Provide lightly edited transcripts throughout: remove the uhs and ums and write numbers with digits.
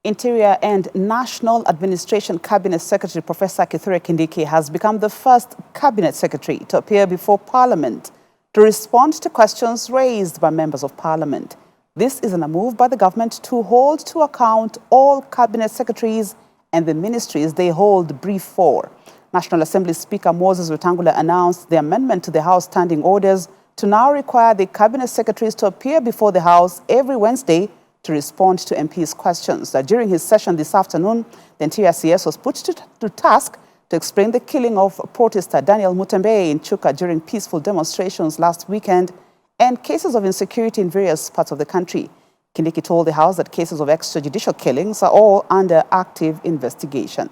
Interior and National Administration Cabinet Secretary Professor Kithure Kindiki has become the first Cabinet Secretary to appear before Parliament to respond to questions raised by members of Parliament. This is in a move by the government to hold to account all Cabinet Secretaries and the ministries they hold brief for. National Assembly Speaker Moses Wetangula announced the amendment to the House Standing Orders to now require the Cabinet Secretaries to appear before the House every Wednesday to respond to MPs' questions. During his session this afternoon, the Interior CS was put to task to explain the killing of protester Daniel Mutembe in Chuka during peaceful demonstrations last weekend and cases of insecurity in various parts of the country. Kindiki told the House that cases of extrajudicial killings are all under active investigation.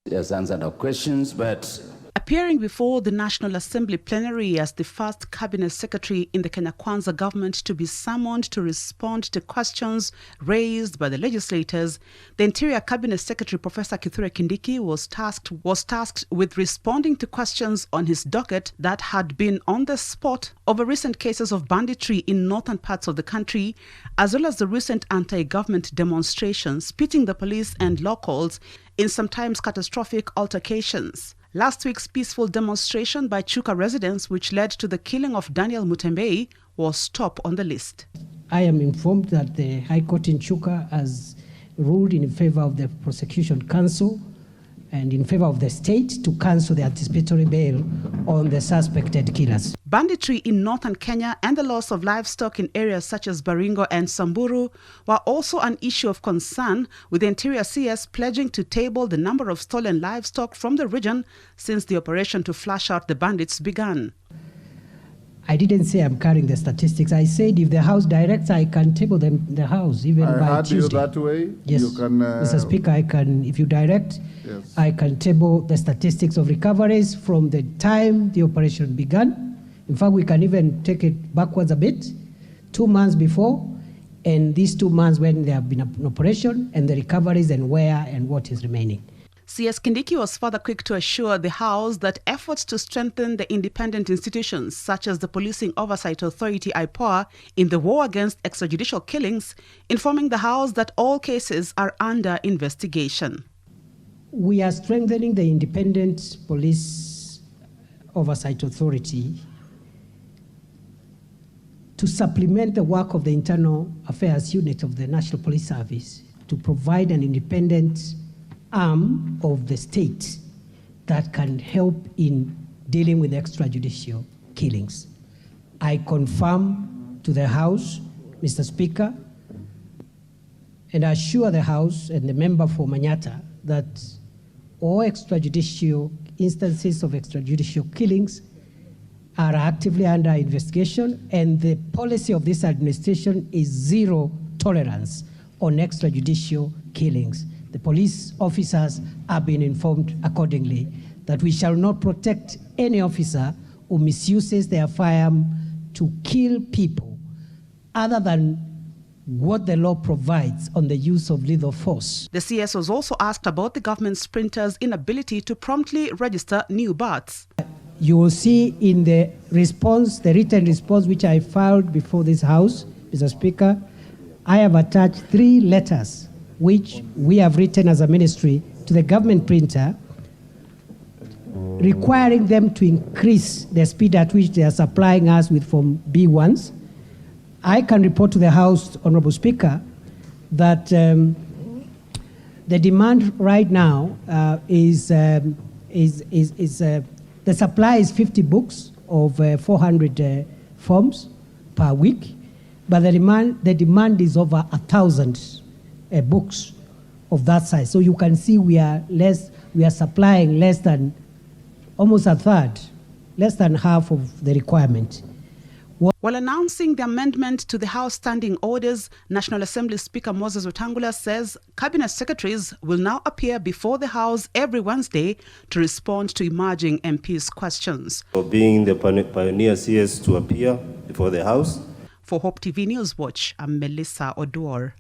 He has answered our questions, but appearing before the National Assembly plenary as the first Cabinet Secretary in the Kenya Kwanza government to be summoned to respond to questions raised by the legislators, the Interior Cabinet Secretary Professor Kithure Kindiki was tasked with responding to questions on his docket that had been on the spot over recent cases of banditry in northern parts of the country, as well as the recent anti-government demonstrations pitting the police and locals in sometimes catastrophic altercations. Last week's peaceful demonstration by Chuka residents, which led to the killing of Daniel Mutembe, was top on the list. I am informed that the High Court in Chuka has ruled in favor of the Prosecution Council and in favor of the state to cancel the anticipatory bail on the suspected killers. Banditry in northern Kenya and the loss of livestock in areas such as Baringo and Samburu were also an issue of concern, with the Interior CS pledging to table the number of stolen livestock from the region since the operation to flush out the bandits began. I didn't say I'm carrying the statistics. I said if the House directs, I can table them the House even by Tuesday. You that way? Yes, you can, Mr. Speaker, I can, if you direct, yes. I can table the statistics of recoveries from the time the operation began. In fact, we can even take it backwards a bit, 2 months before, and these 2 months when there have been an operation, and the recoveries and where and what is remaining. CS Kindiki was further quick to assure the House that efforts to strengthen the independent institutions such as the Policing Oversight Authority (IPOA) in the war against extrajudicial killings, informing the House that all cases are under investigation. We are strengthening the Independent Police Oversight Authority to supplement the work of the Internal Affairs Unit of the National Police Service to provide an independent arm of the state that can help in dealing with extrajudicial killings. I confirm to the House, Mr. Speaker, and I assure the House and the member for Manyata that all extrajudicial instances of extrajudicial killings are actively under investigation, and the policy of this administration is zero tolerance on extrajudicial killings. The police officers are being informed accordingly that we shall not protect any officer who misuses their firearm to kill people other than what the law provides on the use of lethal force. The CS was also asked about the government's printers' inability to promptly register new births. You will see in the response, the written response which I filed before this House, Mr. Speaker, I have attached 3 letters which we have written as a ministry to the government printer, requiring them to increase the speed at which they are supplying us with Form B1s. I can report to the House, Honorable Speaker, that the demand right now is the supply is 50 books of 400 forms per week, but the demand is over 1,000 books of that size. So you can see we are supplying less than, almost a third, less than half of the requirement. While announcing the amendment to the House Standing Orders, National Assembly Speaker Moses Wetangula says Cabinet Secretaries will now appear before the House every Wednesday to respond to emerging MPs' questions. For being the pioneer CS to appear before the House. For Hope TV News Watch, I'm Melissa Oduor.